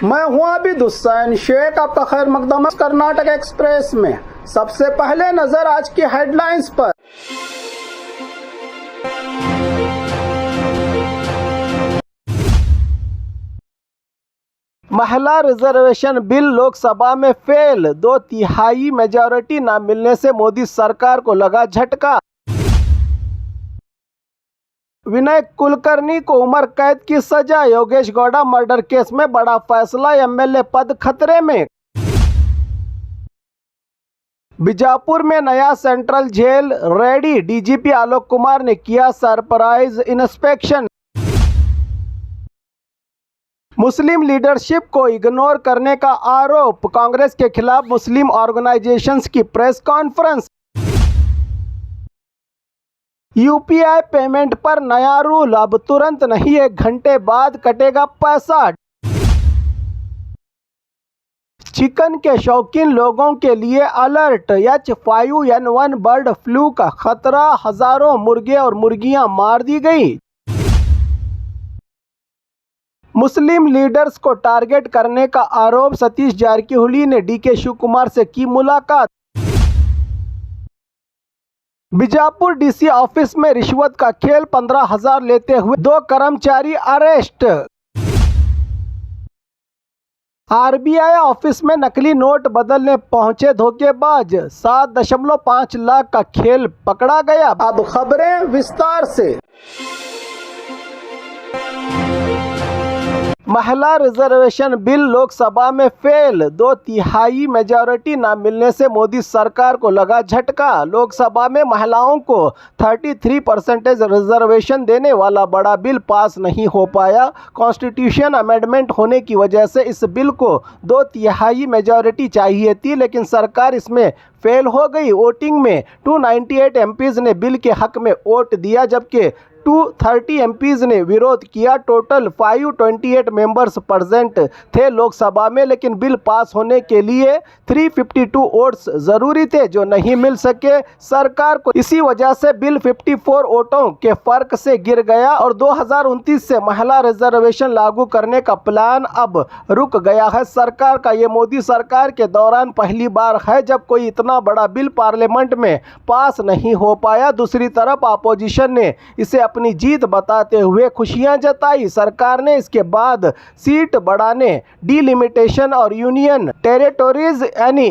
मैं हूं आबिद हुसैन शेख, आपका खैर मकदम कर्नाटक एक्सप्रेस में। सबसे पहले नजर आज की हेडलाइंस पर। महिला रिजर्वेशन बिल लोकसभा में फेल, 2/3 मेजॉरिटी न मिलने से मोदी सरकार को लगा झटका। विनय कुलकर्णी को उम्र कैद की सजा, योगेश गौड़ा मर्डर केस में बड़ा फैसला, एमएलए पद खतरे में। बीजापुर में नया central jail ready, DGP Alok Kumar ने किया सरप्राइज इंस्पेक्शन। मुस्लिम लीडरशिप को इग्नोर करने का आरोप, कांग्रेस के खिलाफ मुस्लिम ऑर्गेनाइजेशंस की प्रेस कॉन्फ्रेंस। यूपीआई पेमेंट पर नया रूल, अब तुरंत नहीं 1 घंटे बाद कटेगा पैसा। चिकन के शौकीन लोगों के लिए अलर्ट, H5N1 बर्ड फ्लू का खतरा, हजारों मुर्गे और मुर्गियां मार दी गई। मुस्लिम लीडर्स को टारगेट करने का आरोप, सतीश जारकिहोली ने डीके शिव कुमार से की मुलाकात। बीजापुर डीसी ऑफिस में रिश्वत का खेल, 15,000 लेते हुए 2 कर्मचारी अरेस्ट। आरबीआई ऑफिस में नकली नोट बदलने पहुंचे धोखेबाज, 7.5 लाख का खेल पकड़ा गया। अब खबरें विस्तार से। महिला रिजर्वेशन बिल लोकसभा में फेल, 2/3 मेजॉरिटी न मिलने से मोदी सरकार को लगा झटका। लोकसभा में महिलाओं को 33% रिजर्वेशन देने वाला बड़ा बिल पास नहीं हो पाया। कॉन्स्टिट्यूशन अमेंडमेंट होने की वजह से इस बिल को 2/3 मेजॉरिटी चाहिए थी, लेकिन सरकार इसमें फेल हो गई। वोटिंग में 298 एमपीज ने बिल के हक में वोट दिया, जबकि 230 एमपीज ने विरोध किया। टोटल 528 मेंबर्स प्रेजेंट थे लोकसभा में, लेकिन बिल पास होने के लिए 352 वोट्स जरूरी थे, जो नहीं मिल सके सरकार को। इसी वजह से बिल 54 वोटों के फर्क से गिर गया और 2029 से महिला रिजर्वेशन लागू करने का प्लान अब रुक गया है सरकार का। ये मोदी सरकार के दौरान पहली बार है जब कोई इतना बड़ा बिल पार्लियामेंट में पास नहीं हो पाया। दूसरी तरफ अपोजिशन ने इसे अपनी जीत बताते हुए खुशियां जताई। सरकार ने इसके बाद सीट बढ़ाने, डिलिमिटेशन और यूनियन टेरिटोरीज यानी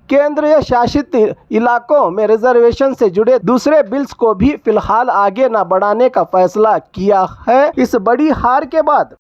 केंद्रीय शासित इलाकों में रिजर्वेशन से जुड़े दूसरे बिल्स को भी फिलहाल आगे न बढ़ाने का फैसला किया है। इस बड़ी हार के बाद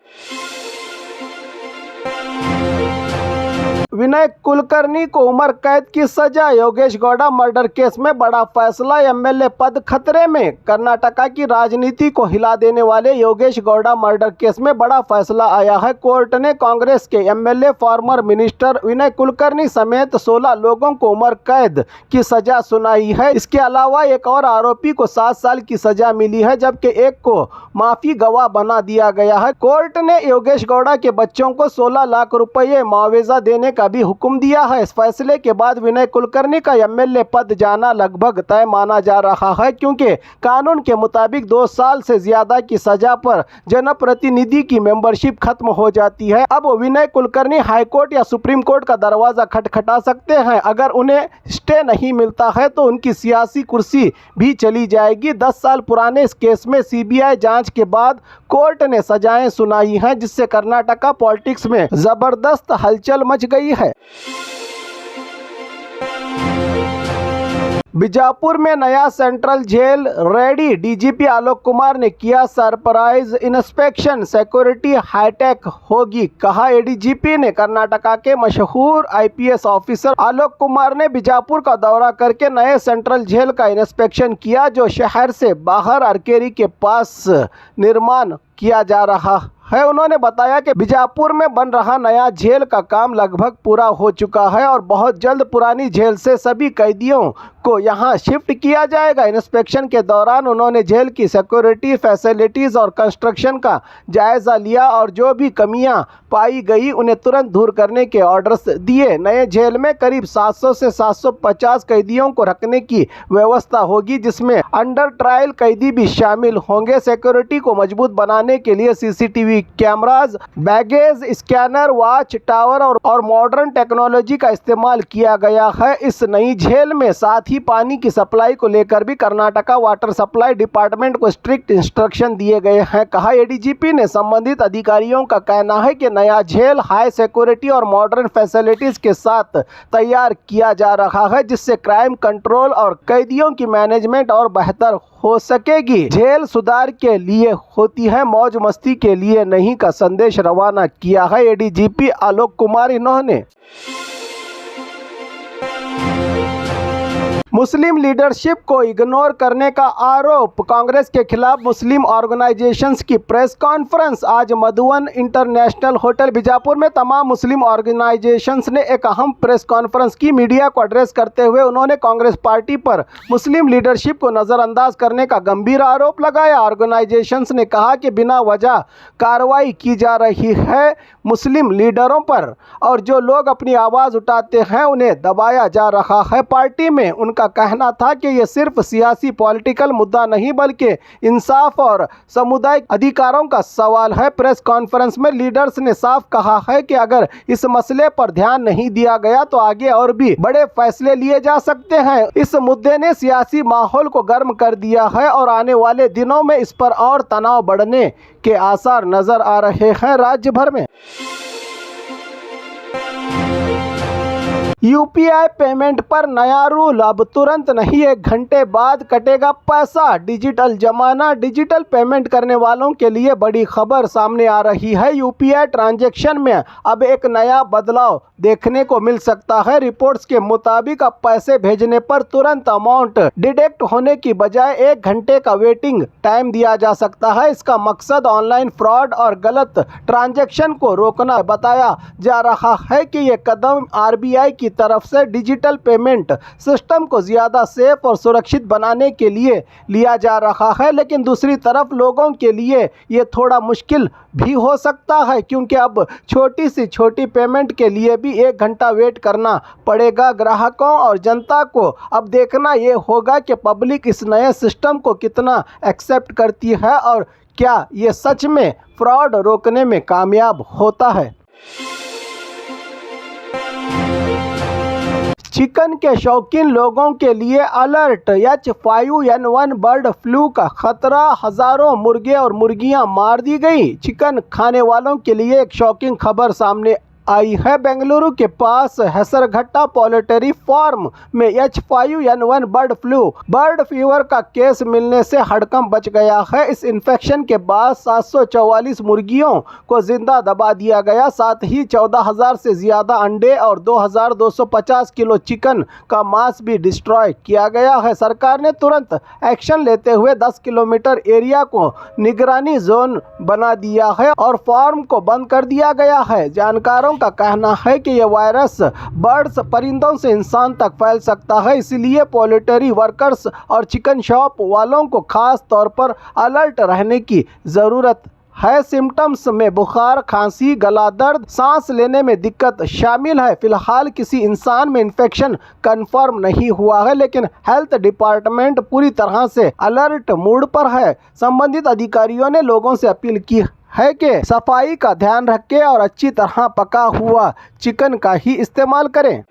विनय कुलकर्णी को उम्र कैद की सजा, योगेश गौड़ा मर्डर केस में बड़ा फैसला, एमएलए पद खतरे में। कर्नाटका की राजनीति को हिला देने वाले योगेश गौड़ा मर्डर केस में बड़ा फैसला आया है। कोर्ट ने कांग्रेस के एमएलए फॉर्मर मिनिस्टर विनय कुलकर्णी समेत 16 लोगों को उम्र कैद की सजा सुनाई है। इसके अलावा एक और आरोपी को 7 साल की सजा मिली है, जबकि एक को माफी गवाह बना दिया गया है। कोर्ट ने योगेश गौड़ा के बच्चों को 16 लाख रुपये मुआवजा देने का भी हुक्म दिया है। इस फैसले के बाद विनय कुलकर्णी का एमएलए पद जाना लगभग तय माना जा रहा है, क्योंकि कानून के मुताबिक 2 साल से ज्यादा की सजा पर जनप्रतिनिधि की मेंबरशिप खत्म हो जाती है। अब विनय कुलकर्णी हाईकोर्ट या सुप्रीम कोर्ट का दरवाजा खटखटा सकते हैं। अगर उन्हें स्टे नहीं मिलता है तो उनकी सियासी कुर्सी भी चली जाएगी। 10 साल पुराने इस केस में सीबीआई जांच के बाद कोर्ट ने सजाएं सुनाई हैं, जिससे कर्नाटका पॉलिटिक्स में जबरदस्त हलचल मच गई है। बीजापुर में नया central jail ready, DGP Alok Kumar ने किया सरप्राइज इंस्पेक्शन। सिक्योरिटी हाईटेक होगी, कहा एडीजीपी ने। कर्नाटका के मशहूर आईपीएस ऑफिसर आलोक कुमार ने बीजापुर का दौरा करके नए सेंट्रल जेल का इंस्पेक्शन किया, जो शहर से बाहर अरकेरी के पास निर्माण किया जा रहा है। उन्होंने बताया कि बीजापुर में बन रहा नया जेल का काम लगभग पूरा हो चुका है और बहुत जल्द पुरानी जेल से सभी कैदियों को यहां शिफ्ट किया जाएगा। इंस्पेक्शन के दौरान उन्होंने जेल की सिक्योरिटी फैसिलिटीज और कंस्ट्रक्शन का जायजा लिया और जो भी कमियां पाई गई उन्हें तुरंत दूर करने के ऑर्डर्स दिए। नए जेल में करीब 700 से 750 कैदियों को रखने की व्यवस्था होगी, जिसमें अंडर ट्रायल कैदी भी शामिल होंगे। सिक्योरिटी को मजबूत बनाने के लिए CCTV CCTV cameras, baggage scanner, watch tower और मॉडर्न टेक्नोलॉजी का इस्तेमाल किया गया है। इस नई झेल में साथ ही पानी की सप्लाई को लेकर भी कर्नाटका वाटर सप्लाई डिपार्टमेंट को स्ट्रिक्ट इंस्ट्रक्शन दिए गए हैं। कहा एडीजीपी ने संबंधित अधिकारियों का कहना है कि नया झेल हाई सिक्योरिटी और मॉडर्न फैसिलिटीज के साथ तैयार किया जा रहा है, जिससे क्राइम कंट्रोल और कैदियों की मैनेजमेंट और बेहतर हो सकेगी। झेल सुधार के लिए होती है, मौज मस्ती के लिए नहीं का संदेश रवाना किया है एडीजीपी आलोक कुमार इन्होंने। मुस्लिम लीडरशिप को इग्नोर करने का आरोप, कांग्रेस के खिलाफ मुस्लिम ऑर्गेनाइजेशंस की प्रेस कॉन्फ्रेंस। आज मधुवन इंटरनेशनल होटल बीजापुर में तमाम मुस्लिम ऑर्गेनाइजेशंस ने एक अहम प्रेस कॉन्फ्रेंस की। मीडिया को एड्रेस करते हुए उन्होंने कांग्रेस पार्टी पर मुस्लिम लीडरशिप को नज़रअंदाज करने का गंभीर आरोप लगाया। ऑर्गेनाइजेशंस ने कहा कि बिना वजह कार्रवाई की जा रही है मुस्लिम लीडरों पर और जो लोग अपनी आवाज़ उठाते हैं उन्हें दबाया जा रहा है। पार्टी में उनका कहना था कि यह सिर्फ सियासी पॉलिटिकल मुद्दा नहीं बल्कि इंसाफ और सामुदायिक अधिकारों का सवाल है। प्रेस कॉन्फ्रेंस में लीडर्स ने साफ कहा है कि अगर इस मसले पर ध्यान नहीं दिया गया तो आगे और भी बड़े फैसले लिए जा सकते हैं। इस मुद्दे ने सियासी माहौल को गर्म कर दिया है और आने वाले दिनों में इस पर और तनाव बढ़ने के आसार नजर आ रहे हैं राज्य भर में। यूपीआई पेमेंट पर नया रूल, अब तुरंत नहीं 1 घंटे बाद कटेगा पैसा। डिजिटल जमाना, डिजिटल पेमेंट करने वालों के लिए बड़ी खबर सामने आ रही है। यूपीआई ट्रांजैक्शन में अब एक नया बदलाव देखने को मिल सकता है। रिपोर्ट्स के मुताबिक अब पैसे भेजने पर तुरंत अमाउंट डिडक्ट होने की बजाय 1 घंटे का वेटिंग टाइम दिया जा सकता है। इसका मकसद ऑनलाइन फ्रॉड और गलत ट्रांजैक्शन को रोकना बताया जा रहा है कि ये कदम आरबीआई की तरफ से डिजिटल पेमेंट सिस्टम को ज़्यादा सेफ और सुरक्षित बनाने के लिए लिया जा रहा है। लेकिन दूसरी तरफ लोगों के लिए ये थोड़ा मुश्किल भी हो सकता है, क्योंकि अब छोटी से छोटी पेमेंट के लिए भी 1 घंटा वेट करना पड़ेगा। ग्राहकों और जनता को अब देखना ये होगा कि पब्लिक इस नए सिस्टम को कितना एक्सेप्ट करती है और क्या ये सच में फ्रॉड रोकने में कामयाब होता है। चिकन के शौकीन लोगों के लिए अलर्ट, H5N1 बर्ड फ्लू का खतरा, हजारों मुर्गे और मुर्गियां मार दी गई। चिकन खाने वालों के लिए एक शॉकिंग खबर सामने आई है। बेंगलुरु के पास हैसरघट्टा पोल्ट्री फार्म में H5N1 बर्ड फीवर का केस मिलने से हड़कंप बच गया है। इस इन्फेक्शन के बाद 744 मुर्गियों को जिंदा दबा दिया गया। साथ ही 14,000 से ज़्यादा अंडे और 2,250 किलो चिकन का मांस भी डिस्ट्रॉय किया गया है। सरकार ने तुरंत एक्शन लेते हुए 10 किलोमीटर एरिया को निगरानी जोन बना दिया है और फार्म को बंद कर दिया गया है। जानकारों का कहना है कि यह वायरस बर्ड्स परिंदों से इंसान तक फैल सकता है, इसलिए पोल्ट्री वर्कर्स और चिकन शॉप वालों को खास तौर पर अलर्ट रहने की ज़रूरत है। सिम्टम्स में बुखार, खांसी, गला दर्द, सांस लेने में दिक्कत शामिल है। फिलहाल किसी इंसान में इन्फेक्शन कंफर्म नहीं हुआ है, लेकिन हेल्थ डिपार्टमेंट पूरी तरह से अलर्ट मोड पर है। संबंधित अधिकारियों ने लोगों से अपील की है कि सफाई का ध्यान रखें और अच्छी तरह पका हुआ चिकन का ही इस्तेमाल करें।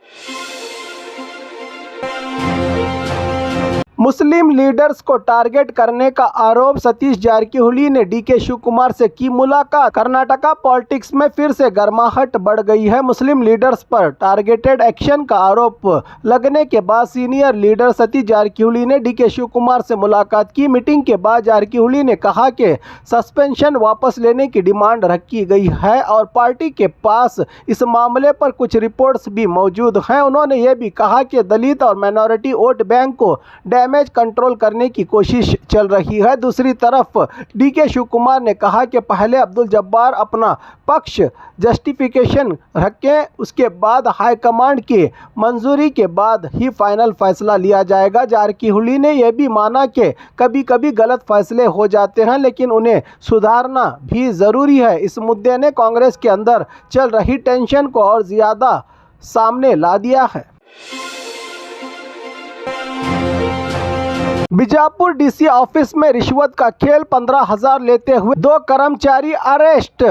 मुस्लिम लीडर्स को टारगेट करने का आरोप, सतीश जारकिहोली ने डीके शिव कुमार से की मुलाकात। कर्नाटका पॉलिटिक्स में फिर से गर्माहट बढ़ गई है। मुस्लिम लीडर्स पर टारगेटेड एक्शन का आरोप लगने के बाद सीनियर लीडर सतीश जारकिहोली ने डीके शिव कुमार से मुलाकात की। मीटिंग के बाद जारकिहोली ने कहा कि सस्पेंशन वापस लेने की डिमांड रखी गई है और पार्टी के पास इस मामले पर कुछ रिपोर्ट्स भी मौजूद हैं। उन्होंने ये भी कहा कि दलित और माइनॉरिटी वोट बैंक को डैमेज कंट्रोल करने की कोशिश चल रही है। दूसरी तरफ डीके शिव कुमार ने कहा कि पहले अब्दुल जब्बार अपना पक्ष जस्टिफिकेशन रखें, उसके बाद हाईकमांड की मंजूरी के बाद ही फाइनल फैसला लिया जाएगा। जारकिहोली ने यह भी माना कि कभी कभी गलत फैसले हो जाते हैं, लेकिन उन्हें सुधारना भी ज़रूरी है। इस मुद्दे ने कांग्रेस के अंदर चल रही टेंशन को और ज़्यादा सामने ला दिया है। बीजापुर डीसी ऑफिस में रिश्वत का खेल, 15,000 लेते हुए 2 कर्मचारी अरेस्ट।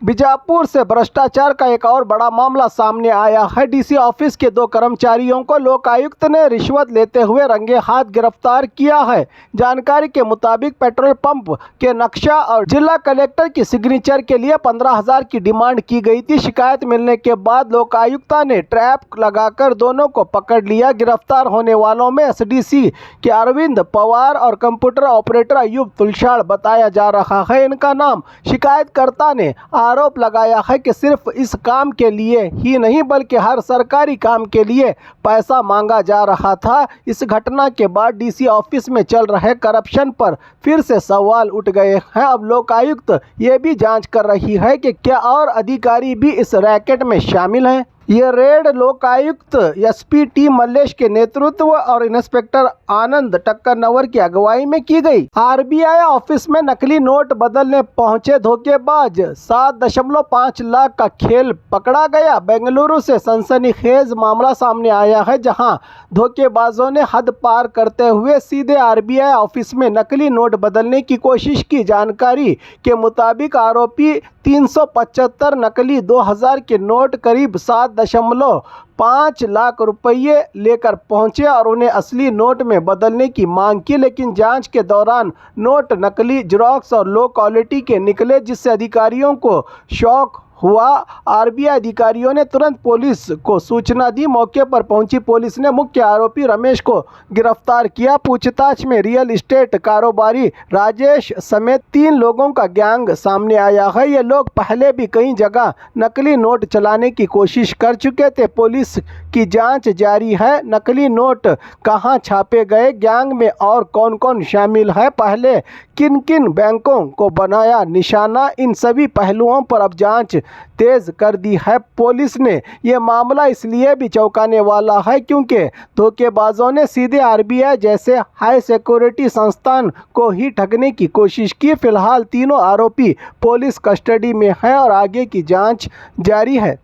बीजापुर से भ्रष्टाचार का एक और बड़ा मामला सामने आया है। डीसी ऑफिस के 2 कर्मचारियों को लोकायुक्त ने रिश्वत लेते हुए रंगे हाथ गिरफ्तार किया है। जानकारी के मुताबिक पेट्रोल पंप के नक्शा और जिला कलेक्टर की सिग्नेचर के लिए 15,000 की डिमांड की गई थी। शिकायत मिलने के बाद लोकायुक्ता ने ट्रैप लगाकर दोनों को पकड़ लिया। गिरफ्तार होने वालों में एसडीसी के अरविंद पवार और कंप्यूटर ऑपरेटर अयूब तुलसाड़ बताया जा रहा है। इनका नाम शिकायतकर्ता ने आरोप लगाया है कि सिर्फ इस काम के लिए ही नहीं बल्कि हर सरकारी काम के लिए पैसा मांगा जा रहा था। इस घटना के बाद डीसी ऑफिस में चल रहे करप्शन पर फिर से सवाल उठ गए हैं। अब लोकायुक्त ये भी जांच कर रही है कि क्या और अधिकारी भी इस रैकेट में शामिल हैं। ये red Lokayukta SP T Mallesh के नेतृत्व और इंस्पेक्टर आनंद टक्करनवर की अगुवाई में की गई। आरबीआई ऑफिस में नकली नोट बदलने पहुंचे धोखेबाज, 7.5 लाख का खेल पकड़ा गया। बेंगलुरु से सनसनीखेज मामला सामने आया है, जहां धोखेबाजों ने हद पार करते हुए सीधे आरबीआई ऑफिस में नकली नोट बदलने की कोशिश की। जानकारी के मुताबिक आरोपी 375 नकली 2000 के नोट करीब 7.5 लाख रुपये लेकर पहुंचे और उन्हें असली नोट में बदलने की मांग की, लेकिन जांच के दौरान नोट नकली, जेरॉक्स और लो क्वालिटी के निकले, जिससे अधिकारियों को शौक हुआ। आरबीआई अधिकारियों ने तुरंत पुलिस को सूचना दी। मौके पर पहुंची पुलिस ने मुख्य आरोपी रमेश को गिरफ्तार किया। पूछताछ में रियल एस्टेट कारोबारी राजेश समेत 3 लोगों का गैंग सामने आया है। ये लोग पहले भी कई जगह नकली नोट चलाने की कोशिश कर चुके थे। पुलिस की जांच जारी है। नकली नोट कहां छापे गए, गैंग में और कौन कौन शामिल है, पहले किन किन बैंकों को बनाया निशाना, इन सभी पहलुओं पर अब जांच तेज कर दी है पुलिस ने। यह मामला इसलिए भी चौंकाने वाला है क्योंकि धोखेबाजों ने सीधे आरबीआई जैसे हाई सिक्योरिटी संस्थान को ही ठगने की कोशिश की। फिलहाल तीनों आरोपी पुलिस कस्टडी में हैं और आगे की जांच जारी है।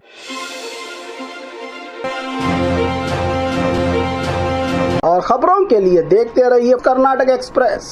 और खबरों के लिए देखते रहिए कर्नाटक एक्सप्रेस।